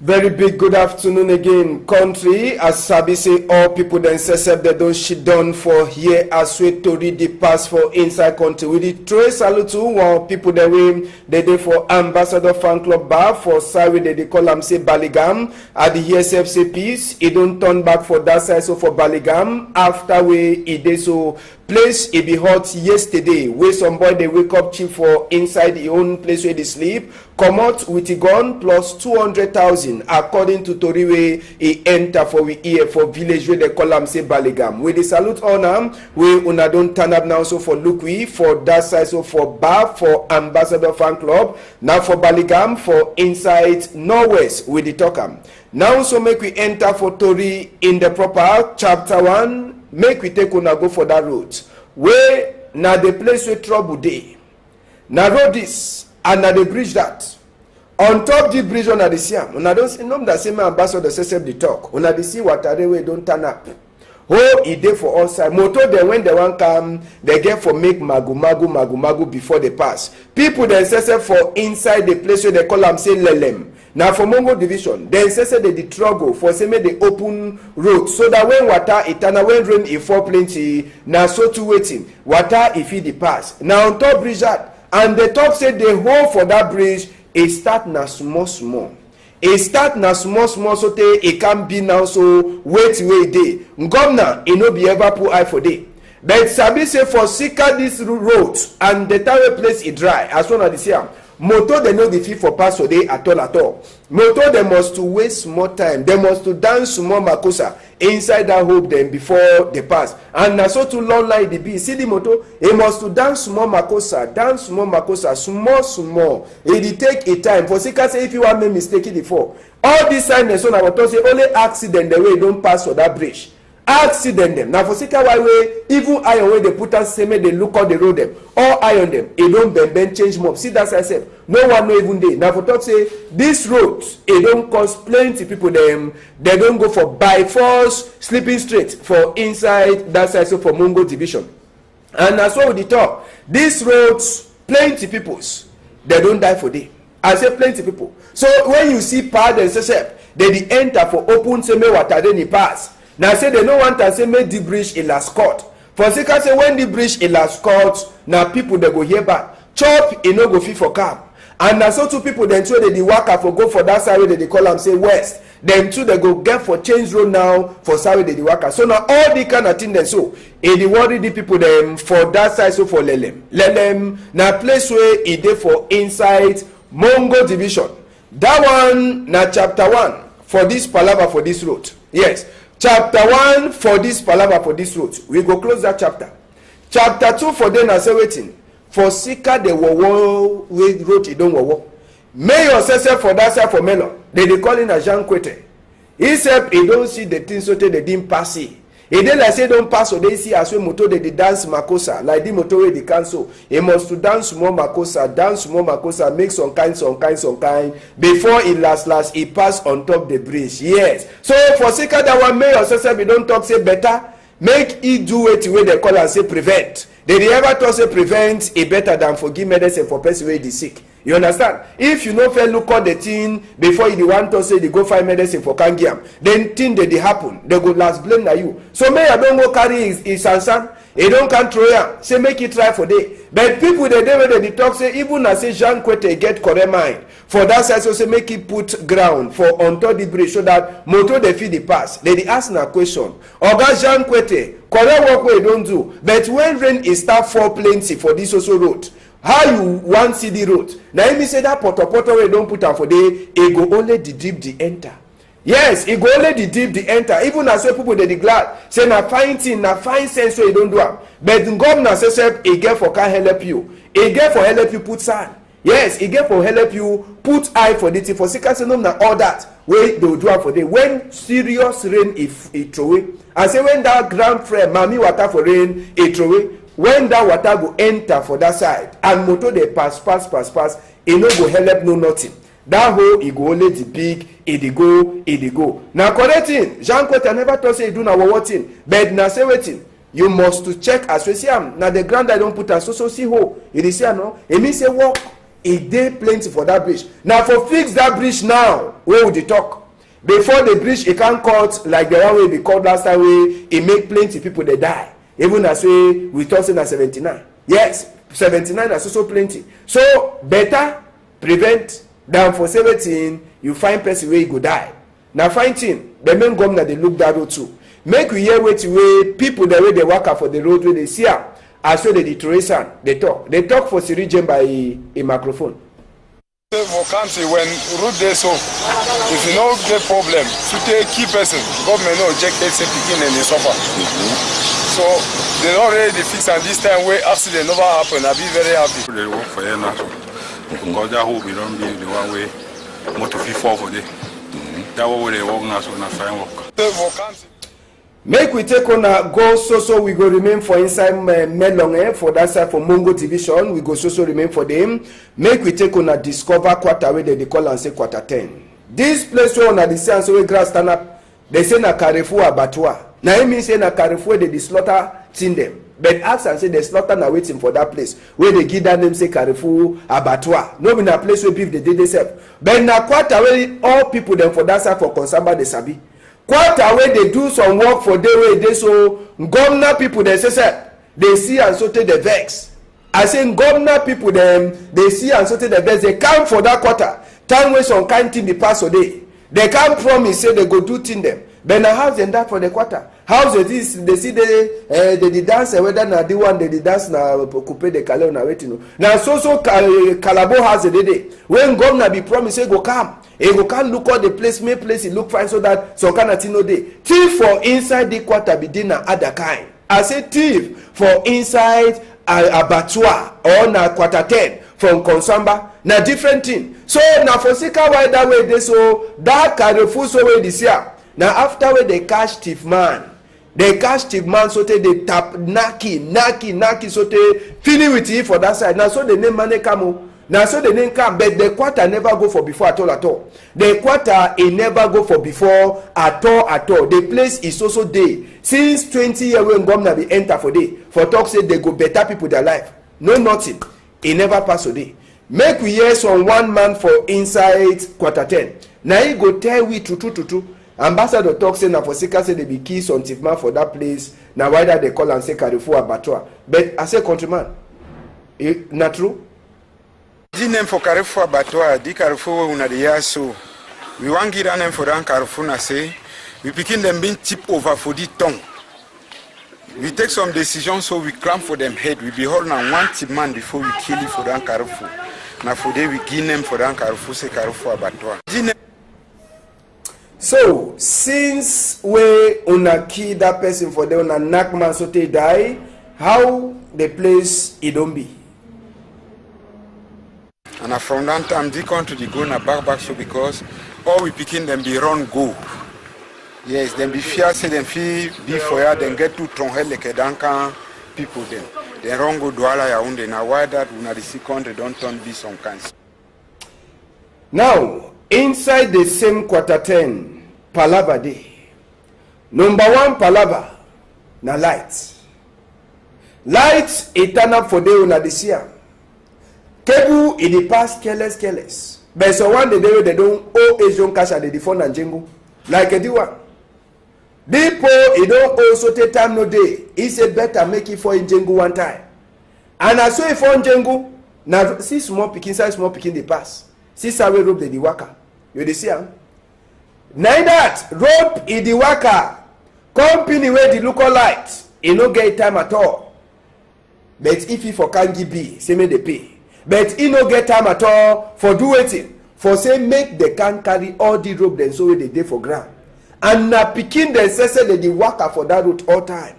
Very big good afternoon again, country. As Sabi say, all people then say they don't shit down for here as we to read the pass for inside country. We did throw a salute to one people that way they did for Ambassador Fan Club Bar for Sawi they call them say Baligam at the ESFC piece. He don't turn back for that side so for Baligam after we he did so place it be hot yesterday where some boy they wake up cheap for inside the own place where they sleep come out with a gun plus 200,000 according to Toriwe he enter for we here for village where they call them say Baligam we they salute on them we una don't turn up now so for Lukwi for that side so for Bar for Ambassador Fan Club now for Baligam for inside Norwest with the talk now so make we enter for Tori in the proper chapter 1. Make we take una go for that road where na the place where trouble dey na road this and na the bridge that on top the bridge una dey see am una don see nom that same ambassador say the talk una dey see watare wey don turn up e dey for all side motor dem when dem wan come dey get for make magu before they pass people dem say for inside the place where they call am say lelem. Now for Mongo division, then say they the struggle for say make they open road so that when water eternal when rain it fall plenty, now so to waiting water if it the pass. Now on top bridge that and the top say the hole for that bridge it start na small. It start na small so they it can be now so wait day. Governor it no be ever put eye for day. But Sabi say for Sika this road and the tower place it dry as one of the same. Motor they know the fee for pass for day at all. Motor they must to waste more time. They must to dance more makosa inside that hope then before they pass. And na so to long line the be. See the motor, it must to dance more makosa, small. It take a time. For Sika say if you want me mistaken before. All these signs so now say only accident the way don't pass for that bridge. Accident them. Now for Sika way even iron way they put us say they look on the road them. All iron them. It don't bend change mob. See that's I said. No one know even day. Now for talk say this road it don't cost plenty people them. They don't go for by force sleeping straight for inside that side so for Mongo division. And that's why with the talk. These roads plenty peoples they don't die for day. I say plenty people. So when you see part and say they enter for open say me water then he pass. Now say they no want to say make the bridge a last court. For Sika say when the bridge a last court, now people they go here back. Chop e no go fit for car. And now so two people then too they worker for go for that side where they call them say west. Then too they go get for change road now for side where they worker. So now all the kind of thing then so they worry the people them for that side so for Lelem. Lelem now place where it dey for inside Mongo division. That one now chapter 1 for this palaver for this road. Yes. Chapter 1 for this palaver for this road. We go close that chapter. Chapter 2 for them as waiting. For Sika the wowo we road it don't wowo. Mayor says for that side for Melon. They call in a Jean Kwete. He said he don't see the things so they didn't pass it. He then like say don't pass so they see as we motor they dance makosa like the motor way they cancel. He must to dance more makosa, make some kind before it last he pass on top the bridge. Yes. So for Sika that one mayor says we don't talk say better make it do it the way they call and say prevent. They ever talk say prevent it better than forgive medicine for person wey dey sick. You understand? If you no fair look at the thing before you want to say they go find medicine for cangiam, then thing they happen, they go last blame na you. So may I don't go carry his sansan, he don't can throw ya, say make it try for day. But people they talk say even as say Jean Kwete get correct mind for that side so say make it put ground for on top the bridge so that motor they feed the pass. They ask na question. Oga Jean Kwete, correct work we don't do, but when rain is start fall plenty for this also road. How you want see the road? Now let me say that poto we don't put am for day, it go only the deep the enter. Yes, it go only the deep the enter. Even as well people they glad say na fine thing, na fine sense so you don't do am. But the governor says it get for can help you. It get for help you put sand. Yes, it get for help you put eye for the thing for Sika say no na all that way they do am for day. When serious rain if it throw away. I say when that ground frame mami water for rain it throw away. When that water go enter for that side and motor they pass it no go help no nothing. That hole it go only the big it go. Now correct thing Jean Kwete never thought say do na what thing but na say waiting you must to check as we see am na the ground I don't put am so see hole it is say no it mean say work e dey plenty for that bridge. Now for fix that bridge now, where would you talk? Before the bridge e can cut like the one wey be cut last time wey e make plenty people dey die. Even as we talk say na 79. Yes, 79 na so plenty. So better prevent than for 17 you find person wey go die. Na fine thing, the main governor dey look that road too. Make we hear wetin wey people the way dey waka for the road wey dey see am. As well the deterioration, they talk for Siri Jem by a microphone. For country when road there, so if you know the problem, to take key person, government no object they say begin and they suffer. So they don't really fix, and this time where accident never happen, I'll be very happy. They work for you now, so because that hope we don't be the one way motor fee for them. That way they work now, so na fine work. For country. Make we take on a go so we go remain for inside Melong for that side for Mongo division. We go so remain for them. Make we take on a discover quarter where they call and say quarter 10. This place where on a the so we grass stand up. They say na Carrefour abattoir. Now it means say na Carrefour they slaughter tin them. But ask and say they slaughter na waiting for that place where they give that name say Carrefour abattoir. No be na place where beef they did themselves. But na quarter where all people them for that side for Konsamba they sabi. Quarter way they do some work for day way they so governor people they say they see and so take the vex. I say governor people them they see and so take the vex. They come for that quarter. Time way some kind thing the pass a day. They can't promise say they go do thing them. But now how's them that for the quarter? How's it is they see they dance whether na the one they dance na coupe the calendar na waiting. Now so Calabo has a day when governor be promise say go come. He go can look at the place, make place it look fine so that some kind of thing no day. Thief for inside the quarter be dinner other kind. I say thief for inside abattoir or na quarter 10 from Konsamba na different thing. So na for sika why that way they so that Carrefour so way this year. Now after way they catch thief man. They catch thief man so they tap naki so they finish with it for that side. Now so the name Mane Kamo. Now so the name come, but the quarter never go for before at all. The quarter it never go for before at all. The place is also day. Since 20 years when governor be enter for day, for talk say they go better people their life. No nothing. It never pass a day. Make we hear some one man for inside quarter 10. Now he go tell we true. Ambassador talk say na for Sika say they be keys on thief man for that place. Now why that they call and say Carrefour abattoir. But I say countryman, not true. The name for Carrefour abattoir, the Carrefour una the year so. We want give a name for that Carrefour na say we begin them being tip over for the tongue. We take some decisions so we clamp for them head. We be holding on one tip man before we kill it for that Carrefour. Now for them we give them for that Carrefour say Carrefour abattoir. So since we una kill that person for them una knock man so they die, how the place it don't be? And from that time, they come to the go na back show because all we picking them be run go. Yes, them be fear say them feel be for ya, then get to Tronghel like a Duncan people then. Then run go Douala Yaoundé. Now why that una the second they don't turn be some kinds. Now, inside the same quarter 10, Palava day. Number one Palava, na light. Light, it turn up for day una this year. Kebu in the past careless. But so one day they don't owe Asian cash at the phone and jingle. Like a D1. People, it don't also take time no day. It's a better make it for in jingle one time. And I saw it for in jingle. Now see small picking the pass. See Sawe rope the waka. You see am? Neither that rope in the waka. Company where the local light. It no get time at all. But if you for can give be, say me they pay. But he no get time at all for do waiting. For say make the can carry all the rope then so they dey for ground. And na pikin then say they waka for that route all time.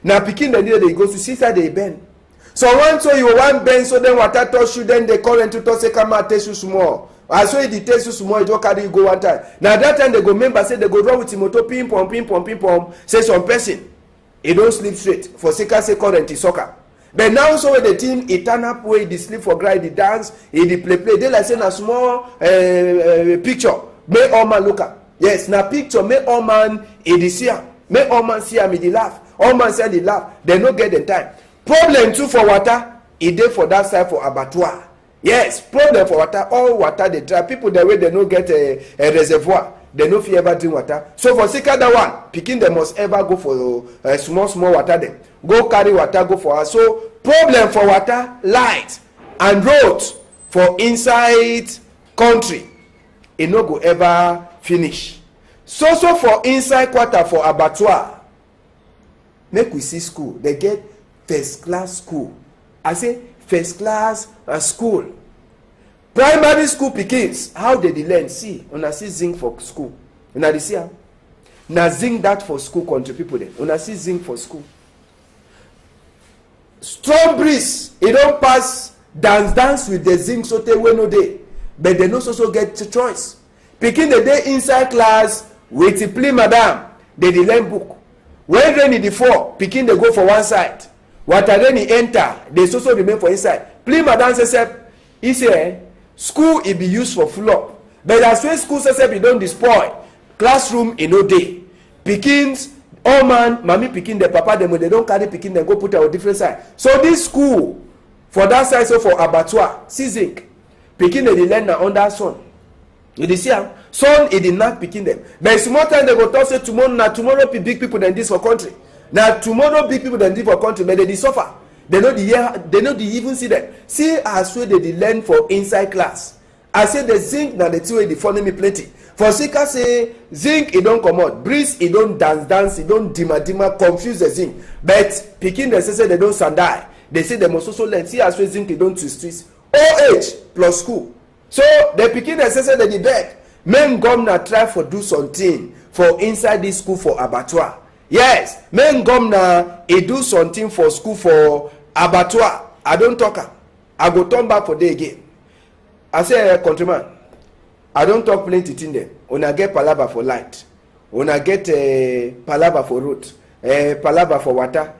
Na pikin then they go to see side they bend. So once so you want bend so then water touch you then they call into to say come out test you small. As so it test you small it don't carry you go one time. Now that time they go member say they go run with motor ping pom. Say some person he don't sleep straight for say current is soccer. But now so the team it turn up where they sleep for grind, they dance, they play. They like saying a small picture. Make all man look up. Yes, now picture make all man in the see. Make all man see me they laugh. All man say they laugh. They no get the time. Problem too for water. It dey for that side for abattoir. Yes, problem for water. All water they dry. People the way they no get a reservoir, they no fit ever drink water. So for Sika that one, pikin they must ever go for small water them. Go carry water, go for us. So problem for water, light and roads for inside country, it no go ever finish. So for inside quarter for abattoir, make we see school. They get first class school. I say first class school. Primary school pikins, how they learn? See, una see zinc for school. Una dey see am? Na zinc that for school country people dem. Una see zinc for school. Strong breeze, e don pass dance with the zinc so tey wey no dey, but they no so get choice. Pikin dey inside class with play madam, they dey learn book. When rain dey fall, pikin dey go for one side. Water rain enter, they so remain for inside. Play madam say, he say, school e be used for full up, but as when school say e don dey spoil, classroom e no dey. Pikins, all man, mami pikin dem, papa dem, they don carry pikin dem go put am on different side. So this school for that side, so for abattoir, see zinc, pikin dey learn na under sun. You dey see am? Sun e dey knack pikin dem. But small time they go talk say tomorrow big people than this for country. Na tomorrow big people than this for country, but they dey suffer. They no dey even see them. See as wey they dey learn for inside class. I say the zinc na the thing wey dey follow me plenty. For Sika say zinc e don comot, breeze e don dance, e don dima confuse the zinc. But pikin dem say they don sandai. They say they must also learn. See as wey zinc e don twist. OH plus school. So the pikin dem say they dey beg. Men governor try for do something for inside this school for abattoir. Yes, men governor e do something for school for abattoir. I don't talk am. I go turn back for day again. I say countryman, I don't talk plenty thing dem. Una get palava for light, una get palava for road, palava for water,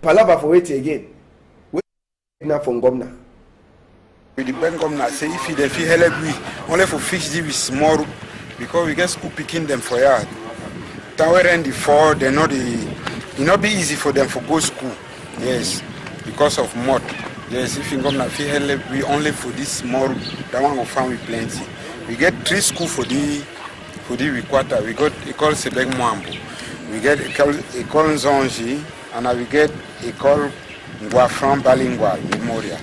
palava for wetin again. Na from governor. With the bank governor say if they feel help we only for fix this with small, because we get school picking them for yard. Tower and the fall, they not it not be easy for them for go school. Yes, because of mud. Yes, if you governor feel help we only for this small, that one will find we plenty. We get 3 school for the Wikwata. We got École Sebek Mwambo. We get École Zonji, and we get École Ngwafran Balingwa Memorial.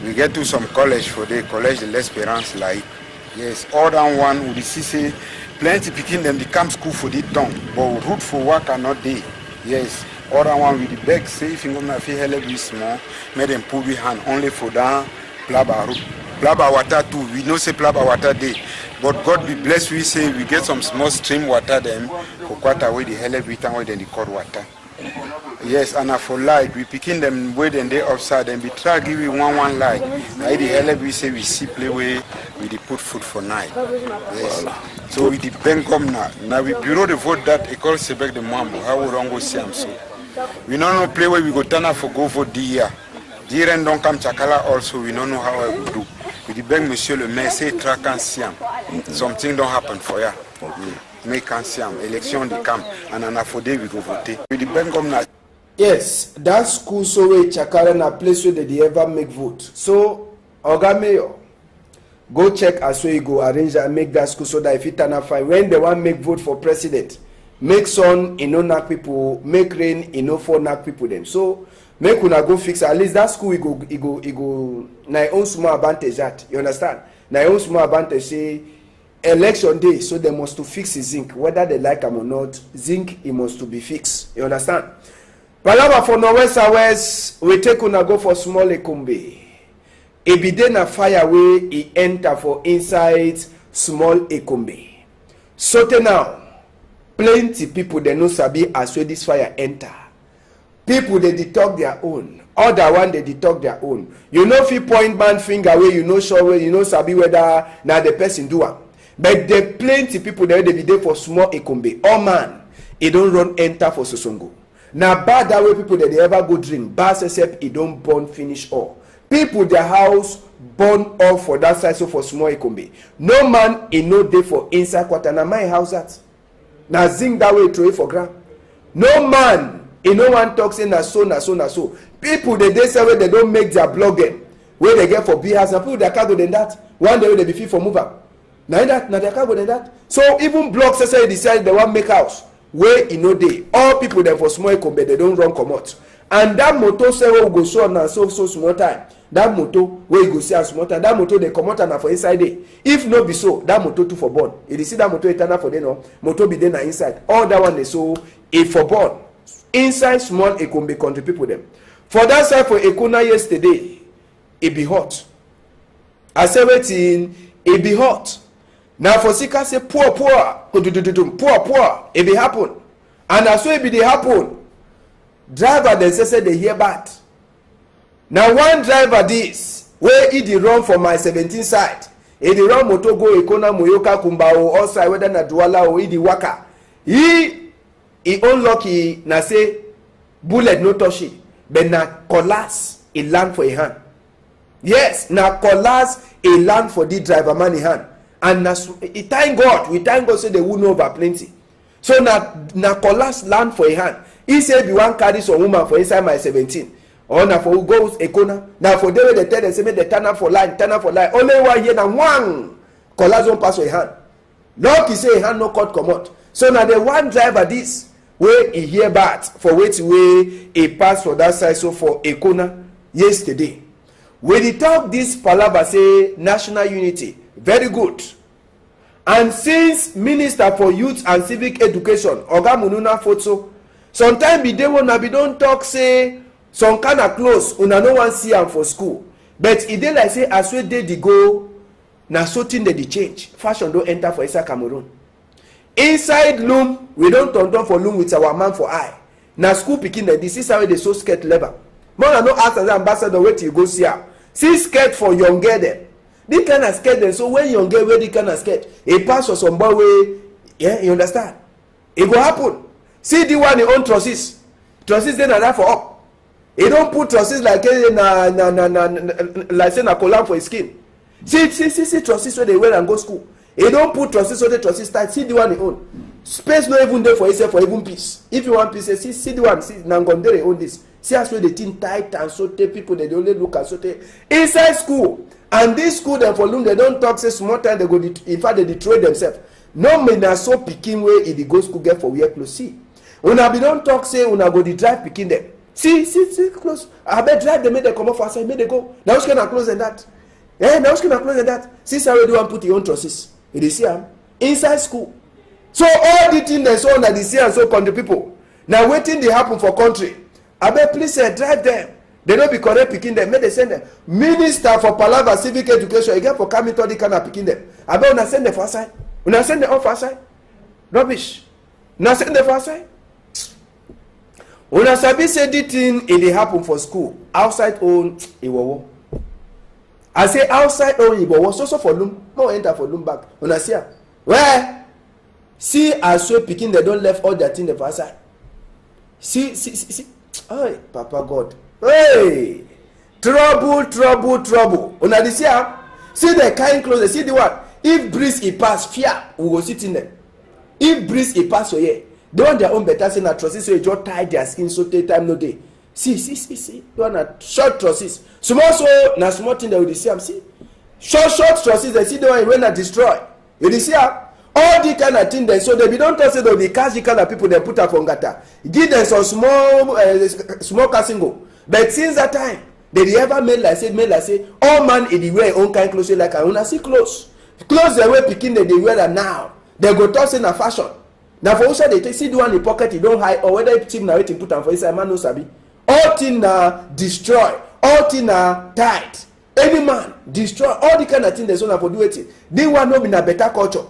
We get to some college for the Collège de l'Espérance like. Yes, all that one would see say plenty picking them the camp school for the town, but route for work are not there. Yes, all that one with the beg say if you go na feel help be small, make them put hand only for that plaba route. Plaba water too, we know say plaba water day. But God be blessed, we say we get some small stream water them for quite away the hell every time where then the cold water. Yes, and for light, we picking them way then they upside and we try give you one light. Now the hell we say we see play way we put food for night. Yes. So we depend come now we bureau the vote that École Sebek de Mwambo, how we don't go see them so. We don't know play where we go turn up for go vote the year. The year don't come Chakala also, we don't know how I will do. We depend Monsieur le Maire say track and siam. Something don't happen for ya. Make and siam, election the camp and an afode we go vote. We depend come now. Yes, that school so we Chakala na place where they ever make vote. So Oga Mayor, go check as well you go arrange and make that school so that if it turn out fine, when they want make vote for president, make sun e no knack people, make rain e no fall knack people them. So make una go fix at least that school e go na own small advantage that you understand. Na own small advantage say election day, so they must to fix the zinc whether they like am or not. Zinc it must to be fixed. You understand? Palava for Northwest West, we take una go for small Ekumbe. E be dey na fire wey e enter for inside small Ekumbe. So now, plenty people they no sabi as where this fire enter. People they detect their own. Other one they detect their own. You know if you point man finger where you know sure where you know sabi whether na the person do am. But the plenty people they be there for small Ekumbe. Oh man, e don't run enter for Sosongo. Now bad that way people that they ever go drink, bad except it don't burn finish all. People their house burn off for that side so for small Ekumbe. No man in no day for inside quarter. Now my house that. Now zinc that way throw it for ground. No man in no one talk say na so. People they say where they don't make their blogging. wey they get for big house na people their cargo than that one day wey they be fit for move am na their cargo than that so even blocks say decide they wan make house wey e no dey all people dem for small ekombe they don run comot and that motor say wey we go show na so small time that motor wey you go see am small time that motor dey comot am na for inside dey if no be so that motor too for burn you dey see that motor eternal for there no motor be there na inside all that one dey so e for burn inside small ekombe country people dem for that side for Ekuna yesterday e be hot I say wetin e be hot na for sika say poor e be happen and na so e be dey happen driver dem say dey hear bad na one driver this wey e dey run for my 17 side e dey run motor go Ekona Moyoka Kumba o all side whether na Duala o e dey waka he own lucky na say bullet no touch it but na collapse e land for a hand yes na collapse e land for the driver man in hand and na we thank God say the wound over plenty so na collapse land for a hand he say be one carry some woman for inside my 17 or na for go Ekona na for there wey they tell them say make they turn up for line only one here na one collapse don pass for a hand lucky say a hand no cut comot so na the one driver this wey e hear bad for wetin wey e pass for that side so for Ekona yesterday we dey talk this palava say national unity very good and since minister for youth and civic education Oga Mununa Foto sometimes be dey una be don talk say some kind of clothes una no wan see am for school but e dey like say as wey dey the go na so thing dey change fashion don enter for inside Cameroon inside loom we don turn for loom with our man for eye na school pikin dem this is how they sew skirt level more than no ask as ambassador wetin you go see am see skirt for young girl dem this kind of skirt dem so when young girl wear this kind of skirt e pass for some boy wey you understand e go happen see the one e own trousers dey na that for up e don put trousers like na like say na collar for his skin see trousers wey dey wear am go school e don put trousers so the trousers tight see the one e own space no even dey for himself for even piece if you want piece see the one see na Ngondere own this see as wey the thing tight and so tey people dey only look at so tey inside school and this school dem for loom dem don talk say small time they go in fact they destroy themselves no mean na so pikin wey e dey go school get for wear clothes see una be don talk say una go dey drive pikin dem see clothes abeg drive dem make dem comot for outside make dem go na which kind of clothes dem that na which kind of clothes dem that see say wey dey wan put im own trousers you dey see am inside school so all the thing dem so una dey see am so country people na wetin dey happen for country abeg please drive dem they no be correct pikin dem make dem send dem minister for palava civic education e get for coming to the kind of pikin dem abeg una send dem for outside una send dem off for outside rubbish una send dem for outside una sabi say the thing e dey happen for school outside own iwowo I say outside own iwowo so for loom no enter for loom back una see am where see as wey pikin dem don left all their thing dem for outside see hey papa God hey trouble una dey see am see the kind clothes dey see the one if breeze e pass fear we go sit in them if breeze e pass for here they want their own better say na trousers so e just tie their skin so tey time no dey see the one na short trousers small so na small thing dem we dey see am see short trousers dem see the one wey na destroy you dey see am all the kind of thing dem so dem be don talk say dem dey catch the kind of people dem put am for ngata give dem some small cassingo but since that time they dey ever make like say all man e dey wear own kind clothes like am una see clothes dem wey pikin dem dey wear am now dem go talk say na fashion na for outside dey take see the one in pocket e don hide or whether thief na wetin put am for inside man no sabi all thing na destroy all thing na tight any man destroy all the kind of thing dem so na for do wetin this one no be na better culture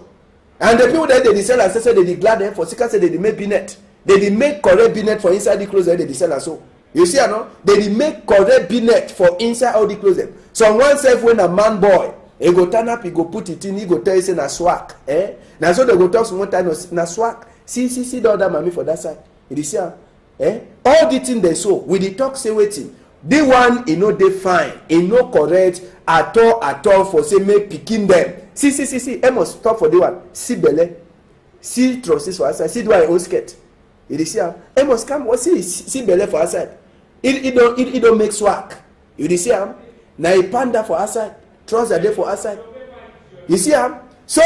and the people that they dey sell am say they dey glad dem for sika say they dey make binet they dey make correct binet for inside the clothes dem they dey sell am so you see am no they dey make correct binet for inside all the clothes dem some one sef wey na man boy e go turn up e go put it in e go tell you say na swag na so they go talk small time na swag see the other mami for that side you dey see am all the thing dem so we dey talk say wetin the one e no dey fine e no correct at all for say make pikin dem see must stop for the one see belle see trousers for outside see the one own skirt you dey see am must come see belle for outside e don make swag you dey see am Now he panda for outside. Trouser there for outside. You see am? So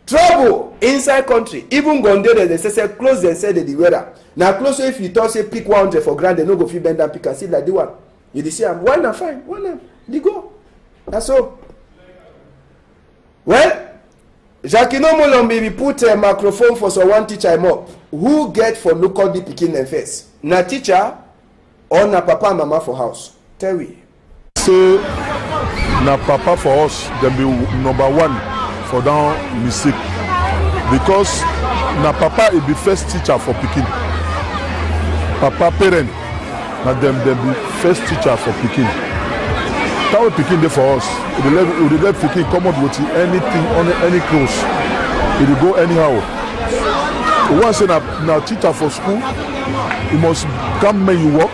trouble inside country. Even Gonde they say close them say the weather. Now close if you talk say pick 100 for grand, they no go fit bend and pick and see like the one. You see am? Why not fine? Why not? They go. That's all. Well, Jacquino Molombi be put a microphone for so one teacher him up. Who get for local the pikin them first? Na teacher or na papa and mama for house? Tell we. Say na papa for us, them be number one for down mistake. Because na papa is the first teacher for pikin. Papa parent, na them be first teacher for pikin. That way pikin dey for us. We let pikin come out with anything on any clothes. It will go anyhow. We want to say na teacher for school. You must come when you work.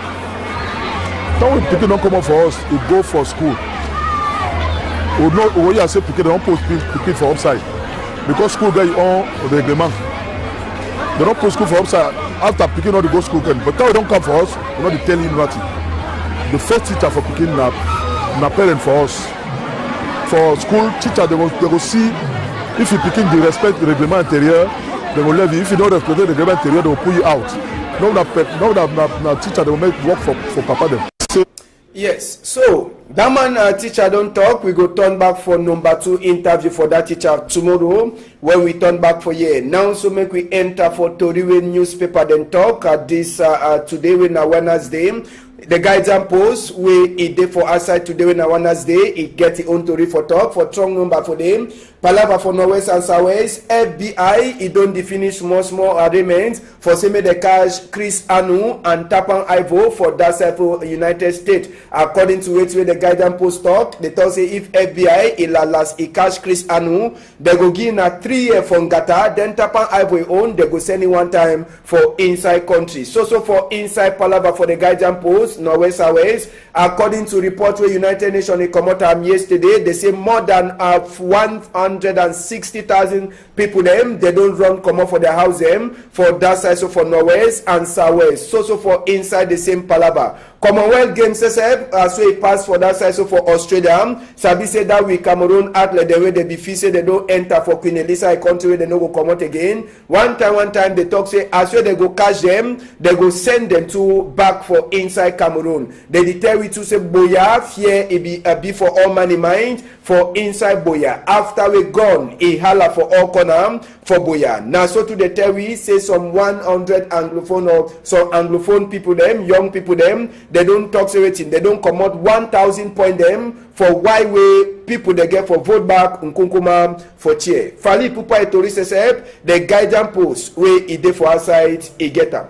That way pikin don't come out for us. It go for school. We know when you say pikin don't post pikin for upside because school get on reglement. They don't post school for upside after pikin not to go school again. But that way don't come for us. We not tell you nothing. The first teacher for pikin na parent for us. For school teacher they go see if you picking the respect the reglement interior, they will leave you. If you don't respect the reglement interior, they will pull you out. Now that teacher they will make work for papa them. So, yes, so that man teacher don't talk. We go turn back for number 2 interview for that teacher tomorrow when we turn back for here. Now so make we enter for Toriwe newspaper then talk at this today when Wednesday. The Guardian Post where it dey for outside today when Wednesday, it get its own story for talk for strong number for them. Palava for Norwest and Southwest. FBI it don't finish small arrangements for say make the cash Chris Anu and Tapan Ivo for that side for United States. According to it where the Guardian Post talk, they tell say if FBI it last it cash Chris Anu, they go give na 3 years for Ngata, then Tapan Ivo own they go send it one time for inside country. So for inside Palava for the Guardian Post. Norwest Southwest. According to report where United Nations come out yesterday, they say more than 160,000 people them they don't run come out for their house them for that side so for Norwest and Southwest. So for inside the same Palava. Commonwealth Games so it passed for that side so for Australia. Sabi say that we Cameroon athlete the way they be fee say they don't enter for Queen Elisa a country where they no go come out again. One time they talk say as well they go catch them, they go send them to back for inside Cameroon. They tell we to say Boya fear it be for all money mind for inside Boya. After we gone, a holla for all corner for Boya. Now so to the tell we say some 100 anglophone or some anglophone people them, young people them, they don't talk everything. They don't come out 1,000 point them for why way people they get for vote back Nkunkuma for chair. Fali Pupa Etori says the Guardian Post where it dey for outside a get them.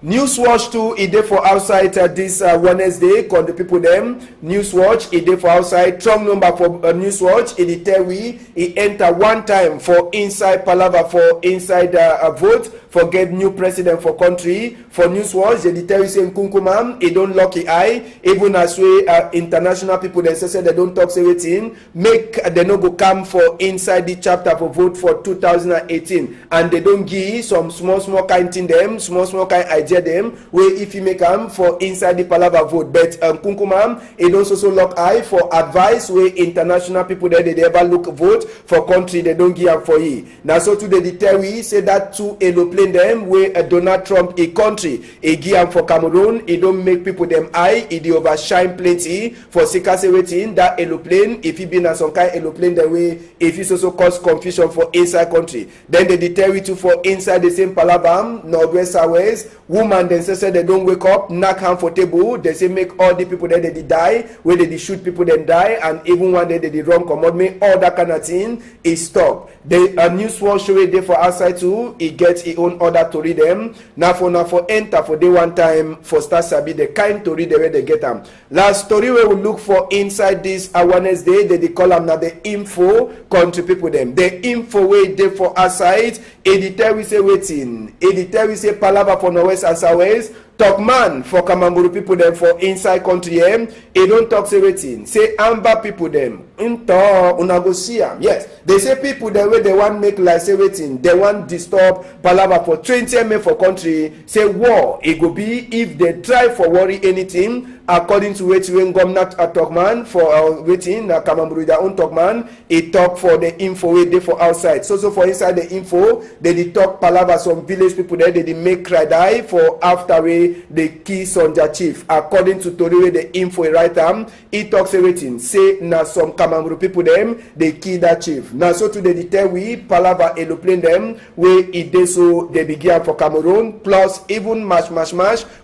Newswatch too, it dey for outside this Wednesday. Call the people them. Newswatch, it dey for outside. Strong number for Newswatch. It tell we it enter one time for inside Palava for inside vote for get new president for country. For Newswatch, they tell you say Nkunkuma, it don't lucky eye. Even as we international people they say they don't talk everything. Make they no go come for inside the chapter for vote for 2018, and they don't give some small kind thing them, small kind idea them where if you make them for inside the Palava vote. But Nkunkuma it also lock eye for advice where international people there they ever look vote for country they don't give them for you. Now so today the tell we say that to aeroplane them where Donald Trump a country a give them for Cameroon it don't make people them eye it dey overshine plenty for secrecy waiting that aeroplane if it been a some kind aeroplane the way if it also cause confusion for inside country. Then they tell you to for inside the same Palava Northwest Southwest. Woman then say they don't wake up, knock hand for table. They say make all the people that they die, where they shoot people then die, and even one day they run commode me, all that kind of thing is stop. The Newswatch show it there for outside too. It gets its own order to read them. Now for enter for day one time for start sabi the kind to read the way they get them. Last story we will look for inside this Wednesday. They call them now the info country people them. The info way there for outside. Editor we say waiting. Editor we say Palava for Norwest and Southwest. Talk man for Kamanguru people them for inside country them. They don't talk say waiting. Say Amber people them. Into unagosia. Yes. They say people the way they want make like say waiting. They want disturb Palava for 20 men for country. Say war. It go be if they try for worry anything. according to wetin Governor Talkman for wetin na Kamamburu their own Talkman, he talk for the info wey dey for outside. So for inside the info, they dey talk palava some village people there, they dey make cry die for after wey they kill Sonja Chief. According to tori wey the info write am, he talks everything. Say na some Kamamburu people them they kill that chief. Now so today they tell we palava aeroplane them wey e dey so they begin for Cameroon plus even mash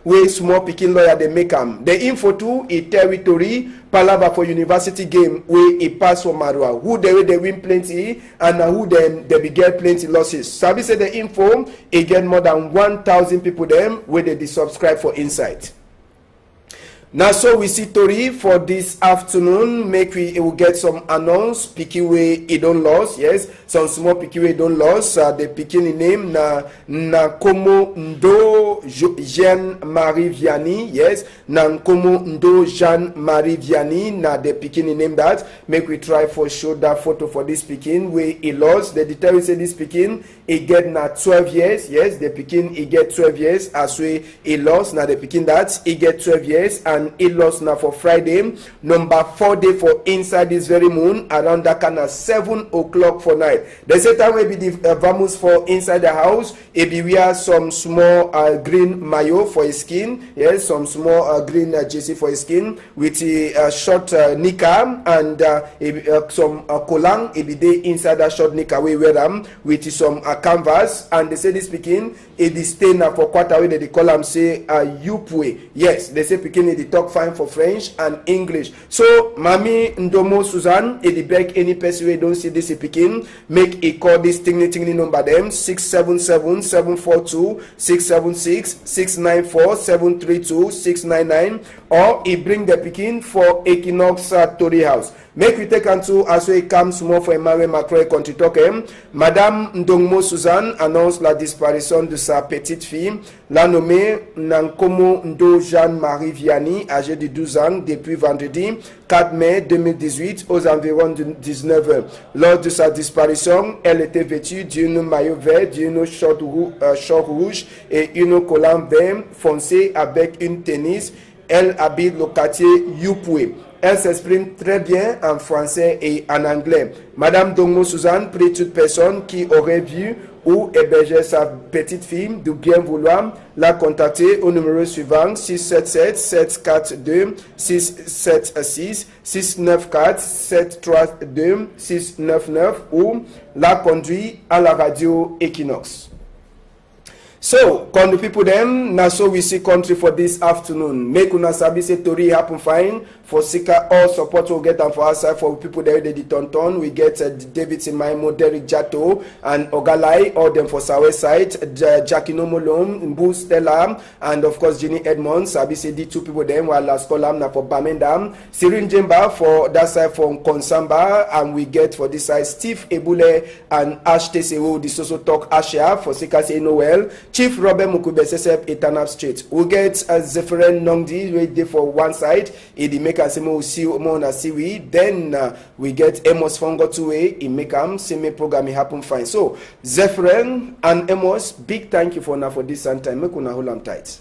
wey small pikin lawyer they make am. The info too e territory palava for university game wey e pass for Marua. Who they win plenty and who them they be get plenty losses. Sabi say the info e get more than 1,000 people them where they subscribe for Insight. Now so we see tori for this afternoon. Make we will get some announce pikin wey e don lost. Yes, some small pikin wey don lost. The pikin name na Komo Ndo Jean Marie Vianney. Yes, na Komo Ndo Jean Marie Vianney. Na the pikin name that. Make we try for show that photo for this pikin wey e lost. The detail say this pikin e get na 12 years. Yes, the pikin e get 12 years as we e lost. Na the pikin that e get 12 years and he lost now for Friday, number 4 day for inside this very moon around that kind of 7 o'clock for night. The same time will be the vamoose for inside the house. He be wear some small green mayo for his skin. Yes, some small green jersey for his skin with a short knicker and some kolang. He be there inside that short knicker we wear them with some canvas. And they say this speaking he be stay now for quarter way they call him say Yupwe. Yes, they say speaking he talk fine for French and English. So Mami Ndomo Suzanne, e beg any person wey don't see this picking, make a call this tingly number them 677-742-676-694-732-699 or he bring the picking for Equinox Tori House. Make we take unto as we come small for Emmanuel Macron country talk. Madame Ndongmo Suzanne annonce la disparition de sa petite fille, la nommée Nankomo Ndo Jeanne-Marie Vianney, âgée de 12 ans, depuis vendredi 4 mai 2018 aux environs de 19h. Lors de sa disparition, elle était vêtue d'une maillot vert, d'une short rouge et une collant vert foncé avec une tennis. Elle habite le quartier Yupwe. Elle s'exprime très bien en français et en anglais. Madame Dongmo Suzanne prie toute personne qui aurait vu ou hébergé sa petite fille de bien vouloir la contacter au numéro suivant 677-746-674-694-732-699 ou la conduit à la radio Equinox. So, con the people them, na so we see country for this afternoon. Make una sabi say tori happen fine. For Sika, all support will get them for our side. For people there, the Tonton, we get David Simaimo, Derek Jato, and Ogalai, all them for South side. Jackie Nomolom, Mbu Stella, and of course Jenny Edmonds. Sabi say the two people them, while last column na for Bamendam. Sirin Jemba for that side from Konsamba, and we get for this side Steve Ebule and Ash Tesewo, the Soso Talk Asha, for Sika say Noel. Chief Robert Mukube Sesep Etanap Street. We get Zephyrin Nongdi right there for one side. He make us see more na siwi. Then we get Amos Fongo 2A. He make same program happen fine. So Zephyrin and Amos, big thank you for now for this time. Make una hold on tight.